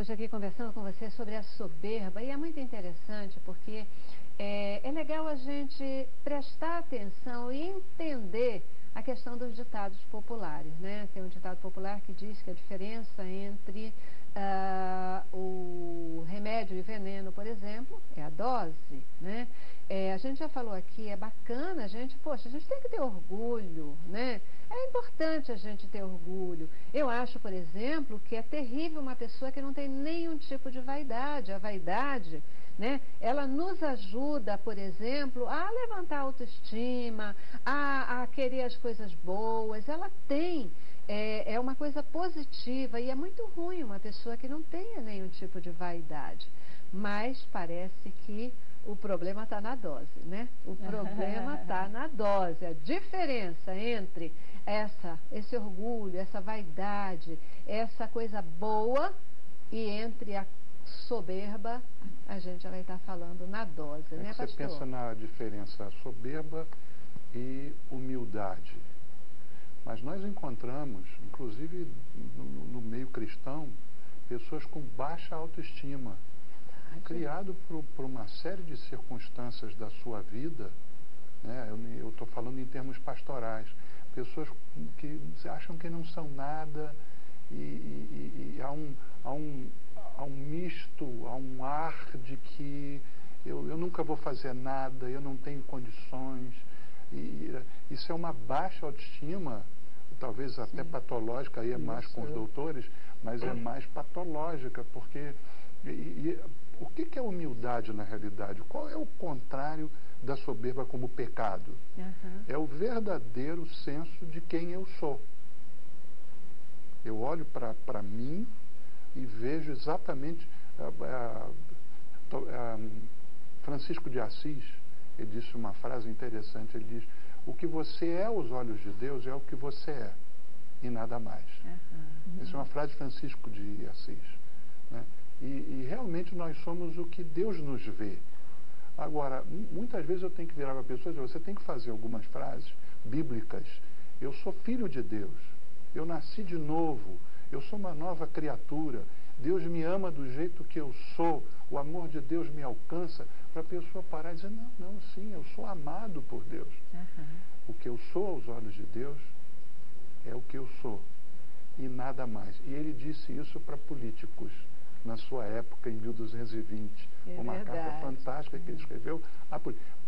hoje aqui conversando com você sobre a soberba, e é muito interessante porque é legal a gente prestar atenção e entender a questão dos ditados populares, né? Tem um ditado popular que diz que a diferença entre o remédio e veneno, por exemplo, é a dose, né? A gente já falou aqui, é bacana, poxa, a gente tem que ter orgulho, né? É importante a gente ter orgulho. Eu acho, por exemplo, que é terrível uma pessoa que não tem nenhum tipo de vaidade. A vaidade, né, ela nos ajuda, por exemplo, a levantar a autoestima, a querer as coisas boas. Ela tem, é uma coisa positiva e é muito ruim uma pessoa que não tenha nenhum tipo de vaidade. Mas parece que o problema está na dose, né? O problema está na dose. A diferença entre esse orgulho, essa vaidade, essa coisa boa e entre a soberba, a gente vai estar falando na dose, né, pastor? Você pensa na diferença soberba e humildade. Mas nós encontramos, inclusive no meio cristão, pessoas com baixa autoestima, criado por uma série de circunstâncias da sua vida, né? Eu estou falando em termos pastorais, pessoas que acham que não são nada e há um misto, há um ar de que eu nunca vou fazer nada, eu não tenho condições. Isso é uma baixa autoestima, talvez até patológica, aí é mais com os doutores, mas é mais patológica, porque o que é humildade na realidade? Qual é o contrário da soberba como pecado? É o verdadeiro senso de quem eu sou. Eu olho para mim e vejo exatamente Francisco de Assis, ele disse uma frase interessante, ele diz: o que você é aos olhos de Deus é o que você é, e nada mais. Essa é uma frase de Francisco de Assis, né? E realmente nós somos o que Deus nos vê. Agora, muitas vezes eu tenho que virar para a pessoa e dizer: você tem que fazer algumas frases bíblicas. Eu sou filho de Deus, eu nasci de novo, eu sou uma nova criatura, Deus me ama do jeito que eu sou, o amor de Deus me alcança, para a pessoa parar e dizer: não, sim, eu sou amado por Deus. O que eu sou aos olhos de Deus é o que eu sou, e nada mais. E ele disse isso para políticos na sua época, em 1220. Uma carta fantástica que ele escreveu.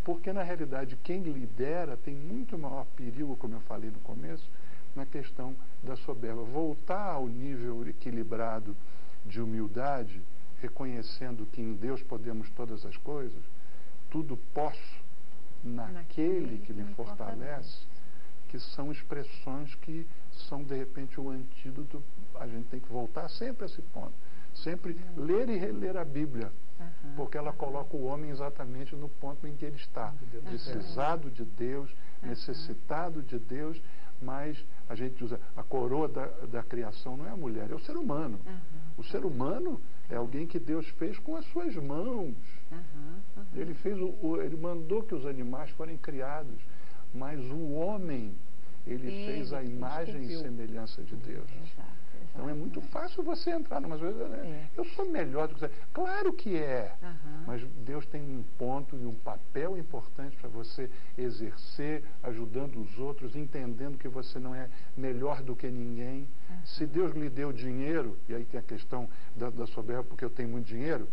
Porque, na realidade, quem lidera tem muito maior perigo, como eu falei no começo, na questão da soberba. Voltar ao nível equilibrado de humildade, reconhecendo que em Deus podemos todas as coisas, tudo posso naquele que me fortalece, que são expressões que são, de repente, o antídoto. A gente tem que voltar sempre a esse ponto. Sempre ler e reler a Bíblia, porque ela coloca o homem exatamente no ponto em que ele está, precisado de Deus, necessitado de Deus, mas a gente usa a coroa da criação não é a mulher, é o ser humano. O ser humano é alguém que Deus fez com as suas mãos. Ele mandou que os animais forem criados, mas o homem, ele fez a imagem e semelhança de Deus. Então é muito fácil você entrar numa coisa, né? Eu sou melhor do que você. Claro que é, mas Deus tem um ponto e um papel importante para você exercer, ajudando os outros, entendendo que você não é melhor do que ninguém. Se Deus lhe deu dinheiro, e aí tem a questão da soberba, porque eu tenho muito dinheiro,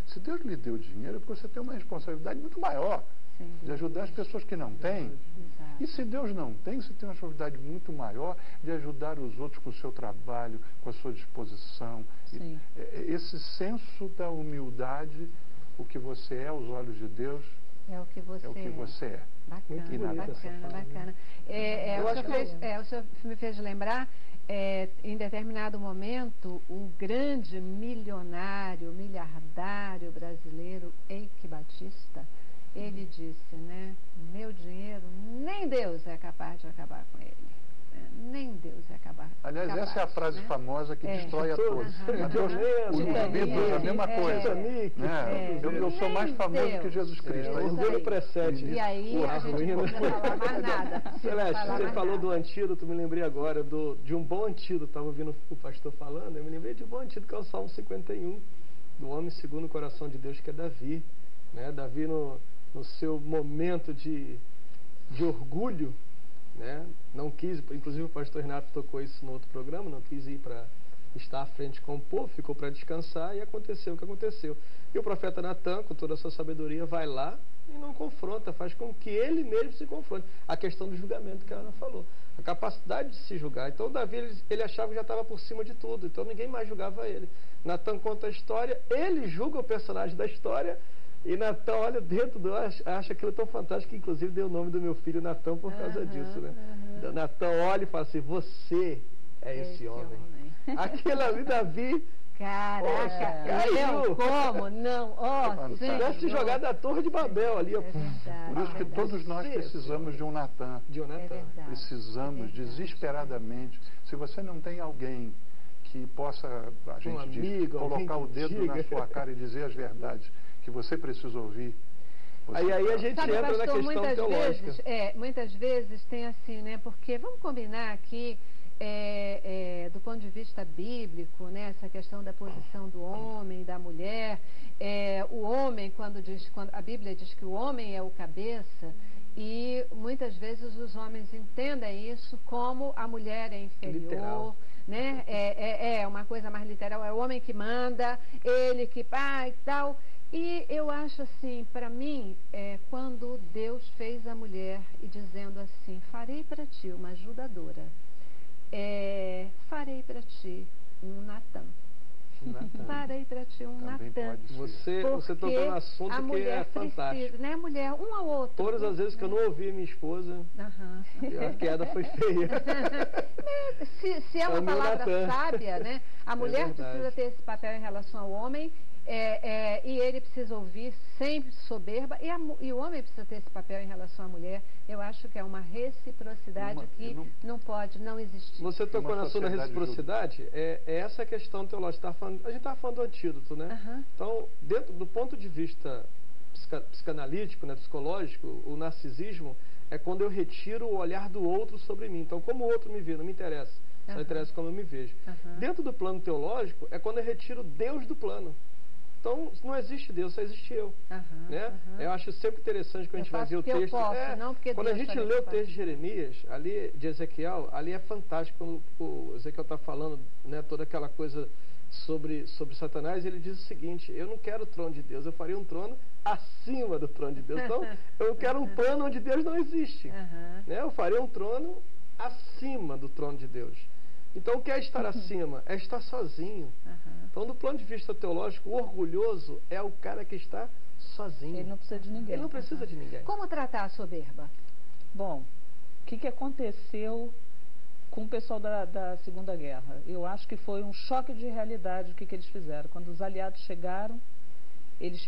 se Deus lhe deu dinheiro é porque você tem uma responsabilidade muito maior de ajudar as pessoas que não têm. E se Deus não tem, você tem uma responsabilidade muito maior de ajudar os outros com o seu trabalho, com a sua disposição. Esse senso da humildade, o que você é aos olhos de Deus, é o que você é. Bacana, bacana. O senhor me fez lembrar, em determinado momento, o grande milionário, miliardário brasileiro, Eike Batista, ele disse, né, meu dinheiro, nem Deus é capaz de acabar com ele. Nem Deus é capaz Aliás, capaz, essa é a frase famosa que destrói a todos. Os Beatles, a mesma coisa. Eu sou mais famoso que Jesus Cristo. O orgulho precede. E aí a gente não precisa falar mais nada. Celeste, você falou do antídoto, me lembrei agora de um bom antídoto. Estava ouvindo o pastor falando, eu me lembrei de um bom antídoto, que é o Salmo 51, do homem segundo o coração de Deus, que é Davi. Né? Davi, no seu momento de orgulho, né? Não quis, inclusive o pastor Renato tocou isso no outro programa, não quis ir para estar à frente com o povo, ficou para descansar, e aconteceu o que aconteceu. E o profeta Natan, com toda a sua sabedoria, vai lá e não confronta, faz com que ele mesmo se confronte. A questão do julgamento que a Ana falou, a capacidade de se julgar. Então Davi, ele achava que já estava por cima de tudo, então ninguém mais julgava ele. Natan conta a história, ele julga o personagem da história, e Natan olha dentro acha aquilo tão fantástico, que inclusive deu o nome do meu filho Natan por causa disso, né? Natan olha e fala assim, você é esse homem. Aquilo ali, Davi... Caraca, caiu. Como? Não, se tivesse jogado a Torre de Babel ali. Por isso que todos nós precisamos de um Natan. Precisamos desesperadamente. Se você não tem alguém que possa, a gente colocar o dedo na sua cara e dizer as verdades que você precisa ouvir. Aí a gente entra na questão teológica. Muitas vezes tem assim, né? Porque vamos combinar aqui, do ponto de vista bíblico, né? Essa questão da posição do homem, da mulher. O homem, quando a Bíblia diz que o homem é o cabeça, e muitas vezes os homens entendem isso como a mulher é inferior. Literal. Né? É uma coisa mais literal, é o homem que manda, ele que e tal. E eu acho assim, para mim, quando Deus fez a mulher e dizendo assim, farei para ti uma ajudadora, farei para ti um Natan. Farei para ti um Natan. Você tocou no assunto que é fantástico. Né, mulher, um ao outro. Todas as vezes que eu não ouvi minha esposa, a queda foi feia. Se é uma palavra sábia, né? A mulher precisa ter esse papel em relação ao homem, e ele precisa ouvir sem soberba, e o homem precisa ter esse papel em relação à mulher. Eu acho que é uma reciprocidade que não pode não existir. Você tocou na sua reciprocidade, é essa a questão teológica. A gente estava falando do antídoto, né? Então, dentro do ponto de vista psicanalítico, né, psicológico, o narcisismo é quando eu retiro o olhar do outro sobre mim. Então, como o outro me vê, não me interessa. Só interessa como eu me vejo. Dentro do plano teológico, é quando eu retiro Deus do plano. Então, não existe Deus, só existe eu. Né? Eu acho sempre interessante quando a gente vai ver o texto. Quando a gente lê o texto de Jeremias, ali de Ezequiel, ali é fantástico quando o Ezequiel está falando, né, toda aquela coisa sobre Satanás. Ele diz o seguinte: eu não quero o trono de Deus, eu faria um trono acima do trono de Deus. Então, eu quero um plano onde Deus não existe. Né? Eu faria um trono acima do trono de Deus. Então, o que é estar acima? É estar sozinho. Então, do plano de vista teológico, o orgulhoso é o cara que está sozinho. Ele não precisa de ninguém. Ele não precisa de ninguém. Como tratar a soberba? Bom, o que aconteceu com o pessoal da Segunda Guerra? Eu acho que foi um choque de realidade o que eles fizeram. Quando os aliados chegaram, eles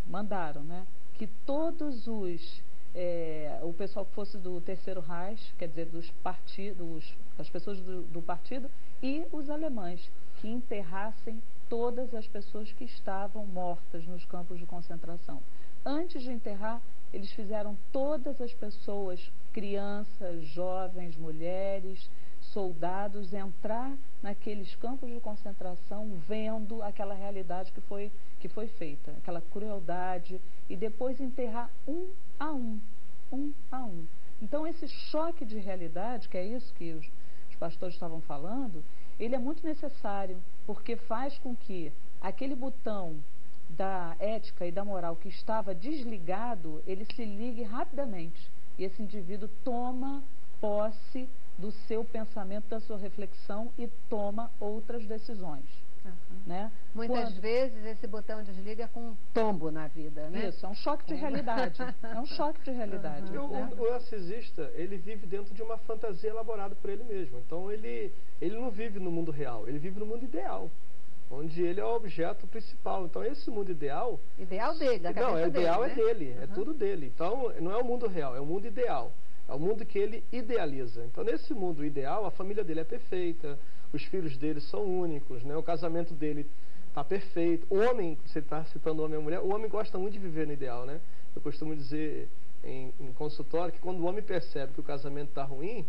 mandaram, né, que todos o pessoal que fosse do Terceiro Reich, quer dizer, as pessoas do partido, e os alemães, que enterrassem todas as pessoas que estavam mortas nos campos de concentração. Antes de enterrar, eles fizeram todas as pessoas, crianças, jovens, mulheres, soldados, entrar naqueles campos de concentração vendo aquela realidade que foi feita, aquela crueldade, e depois enterrar um a um. Então, esse choque de realidade, que é isso que os pastores estavam falando, ele é muito necessário, porque faz com que aquele botão da ética e da moral que estava desligado, ele se ligue rapidamente. E esse indivíduo toma posse do seu pensamento, da sua reflexão, e toma outras decisões. Né? Muitas vezes esse botão desliga com um tombo na vida, né? Isso, é um choque de realidade. É um choque de realidade. O narcisista, ele vive dentro de uma fantasia elaborada por ele mesmo. Então, ele não vive no mundo real, ele vive no mundo ideal, onde ele é o objeto principal. Então, esse mundo ideal... Ideal dele, da cabeça dele, ideal né? É dele, é tudo dele. Então, não é o mundo real, é o mundo ideal. É o mundo que ele idealiza. Então, nesse mundo ideal, a família dele é perfeita, os filhos dele são únicos, né? O casamento dele está perfeito. O homem, você está citando o homem e a mulher, o homem gosta muito de viver no ideal, né? Eu costumo dizer em consultório que quando o homem percebe que o casamento está ruim,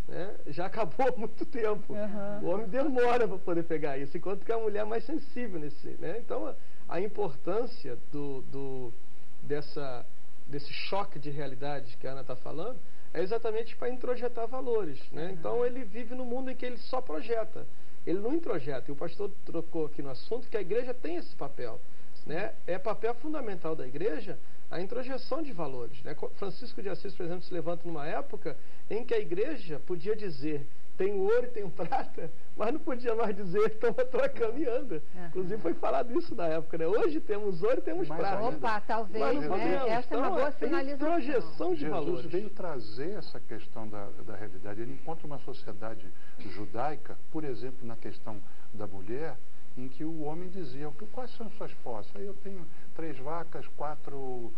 né, já acabou há muito tempo. O homem demora para poder pegar isso, enquanto que a mulher é mais sensível nesse, né? Então, a importância desse choque de realidade que a Ana está falando é exatamente para introjetar valores, né? Então, ele vive num mundo em que ele só projeta, ele não introjeta. E o pastor trocou aqui no assunto que a igreja tem esse papel, né? É papel fundamental da igreja a introjeção de valores, né? Francisco de Assis, por exemplo, se levanta numa época em que a igreja podia dizer tem ouro e tem prata, mas não podia mais dizer estão trocando e anda. Inclusive foi falado isso na época, né? Hoje temos ouro e temos prata. Opa, talvez, né? Essa é uma boa sinalização. Projeção de valores. Jesus veio trazer essa questão da realidade. Ele encontra uma sociedade judaica, por exemplo, na questão da mulher, em que o homem dizia, quais são suas posses? Aí eu tenho 3 vacas, 4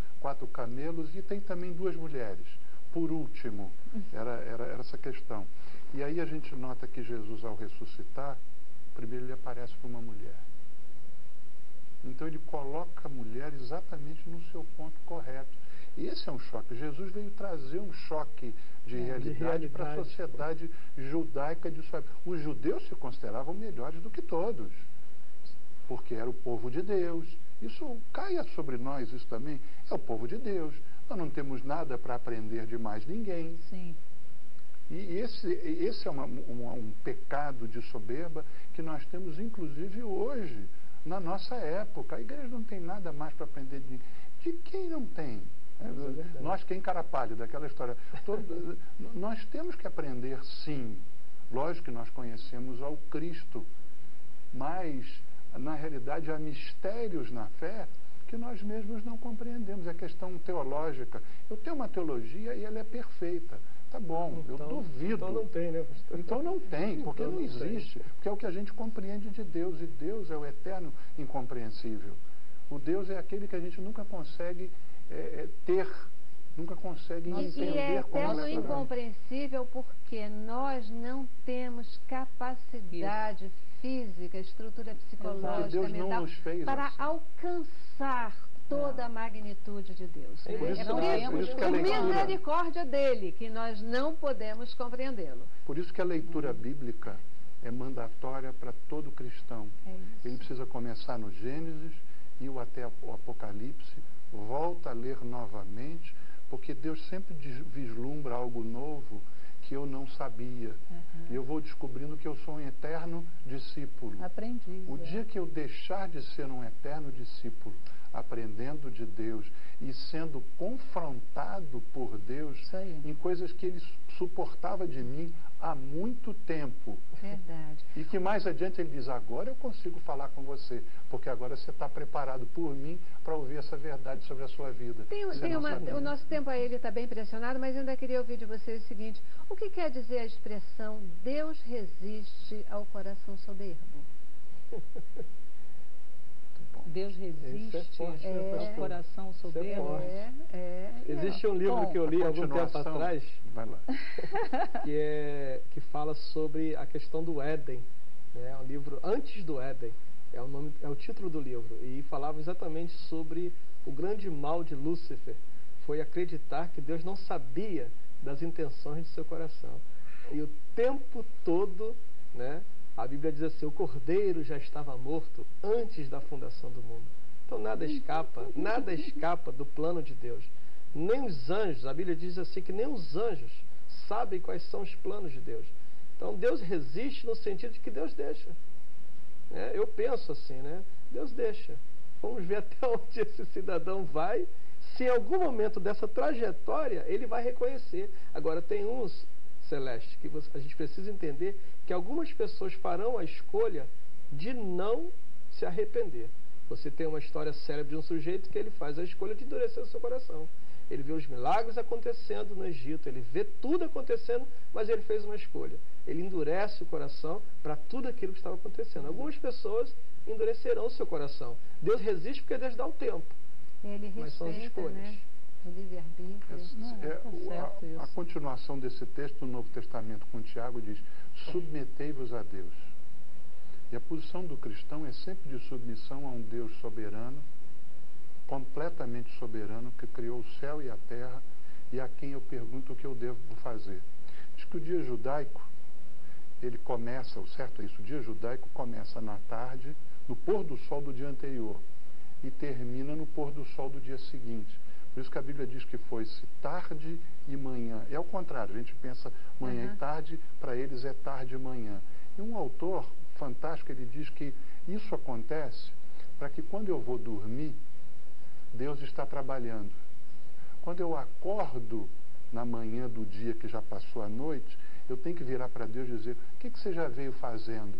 camelos e tem também 2 mulheres. Por último, era essa questão. E aí a gente nota que Jesus, ao ressuscitar, primeiro ele aparece para uma mulher. Então ele coloca a mulher exatamente no seu ponto correto. E esse é um choque. Jesus veio trazer um choque de realidade para a sociedade judaica de sua época. Os judeus se consideravam melhores do que todos, porque era o povo de Deus. Isso caia sobre nós, isso também. É o povo de Deus. Nós não temos nada para aprender de mais ninguém. Sim. E esse é um pecado de soberba que nós temos, inclusive, hoje, na nossa época. A igreja não tem nada mais para aprender de ninguém. De quem não tem? Nós que encarapalho daquela história. Nós temos que aprender, sim. Lógico que nós conhecemos ao Cristo, mas, na realidade, há mistérios na fé que nós mesmos não compreendemos. É questão teológica. Eu tenho uma teologia e ela é perfeita. Tá bom, eu duvido. Então não tem, né, pastor? Então não tem, porque não existe. Porque é o que a gente compreende de Deus, e Deus é o eterno incompreensível. O Deus é aquele que a gente nunca consegue ter, nunca consegue entender. E é eterno incompreensível porque nós não temos capacidade física, estrutura psicológica, Deus mental, não nos fez para assim. Alcançar toda a magnitude de Deus. Né? Por isso misericórdia dele, que nós não podemos compreendê-lo. Por isso que a leitura bíblica é mandatória para todo cristão. Ele precisa começar no Gênesis, ir até o Apocalipse, volta a ler novamente, porque Deus sempre vislumbra algo novo que eu não sabia. E eu vou descobrindo que eu sou um eterno discípulo. Aprendiz. O dia que eu deixar de ser um eterno discípulo, aprendendo de Deus e sendo confrontado por Deus em coisas que ele suportava de mim há muito tempo. Verdade. E que mais adiante ele diz, agora eu consigo falar com você, porque agora você está preparado por mim para ouvir essa verdade sobre a sua vida. O nosso tempo aí está bem pressionado, mas eu ainda queria ouvir de vocês o seguinte, o que quer dizer a expressão Deus resiste ao coração soberbo? Deus resiste ao coração soberbo. Existe um livro que eu li há algum tempo atrás que fala sobre a questão do Éden. É um livro Antes do Éden, é o título do livro, e falava exatamente sobre o grande mal de Lúcifer. Foi acreditar que Deus não sabia das intenções de seu coração. E o tempo todo, né? A Bíblia diz assim, o cordeiro já estava morto antes da fundação do mundo. Então nada escapa do plano de Deus. Nem os anjos, a Bíblia diz assim que nem os anjos sabem quais são os planos de Deus. Então Deus resiste no sentido de que Deus deixa. Eu penso assim, né? Deus deixa. Vamos ver até onde esse cidadão vai. Se em algum momento dessa trajetória ele vai reconhecer. Agora tem uns, Celeste, que a gente precisa entender que algumas pessoas farão a escolha de não se arrepender. Você tem uma história célebre de um sujeito que ele faz a escolha de endurecer o seu coração. Ele vê os milagres acontecendo no Egito, ele vê tudo acontecendo, mas ele fez uma escolha. Ele endurece o coração para tudo aquilo que estava acontecendo. Algumas pessoas endurecerão o seu coração. Deus resiste porque Deus dá o tempo. Ele respeita, mas são as escolhas. Né? o livre-arbítrio. A continuação desse texto no Novo Testamento com Tiago diz: submetei-vos a Deus. E a posição do cristão é sempre de submissão a um Deus soberano, completamente soberano, que criou o céu e a terra, e a quem eu pergunto o que eu devo fazer. Diz que o dia judaico, ele começa, o certo é isso, o dia judaico começa na tarde, no pôr do sol do dia anterior, e termina no pôr do sol do dia seguinte. Por isso que a Bíblia diz que foi-se tarde e manhã. É o contrário, a gente pensa manhã e tarde, para eles é tarde e manhã. E um autor fantástico, ele diz que isso acontece para que quando eu vou dormir, Deus está trabalhando. Quando eu acordo na manhã do dia que já passou a noite, eu tenho que virar para Deus e dizer: o que você já veio fazendo?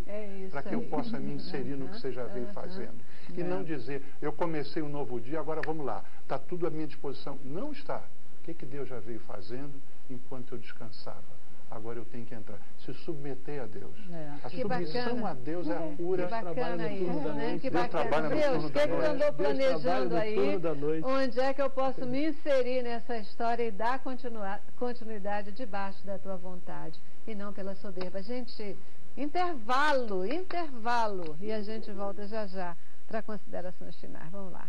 Para que eu possa me inserir no que você já veio fazendo. E não dizer: eu comecei um novo dia, agora vamos lá, está tudo à minha disposição. Não está. O que Deus já veio fazendo enquanto eu descansava? Agora eu tenho que entrar. Se submeter a Deus. A submissão a Deus é a cura. Que bacana isso, né? Que bacana. Deus, o que eu andou planejando aí? Onde é que eu posso me inserir nessa história e dar continuidade debaixo da tua vontade e não pela soberba? Gente, intervalo. E a gente volta já para considerações finais. Vamos lá.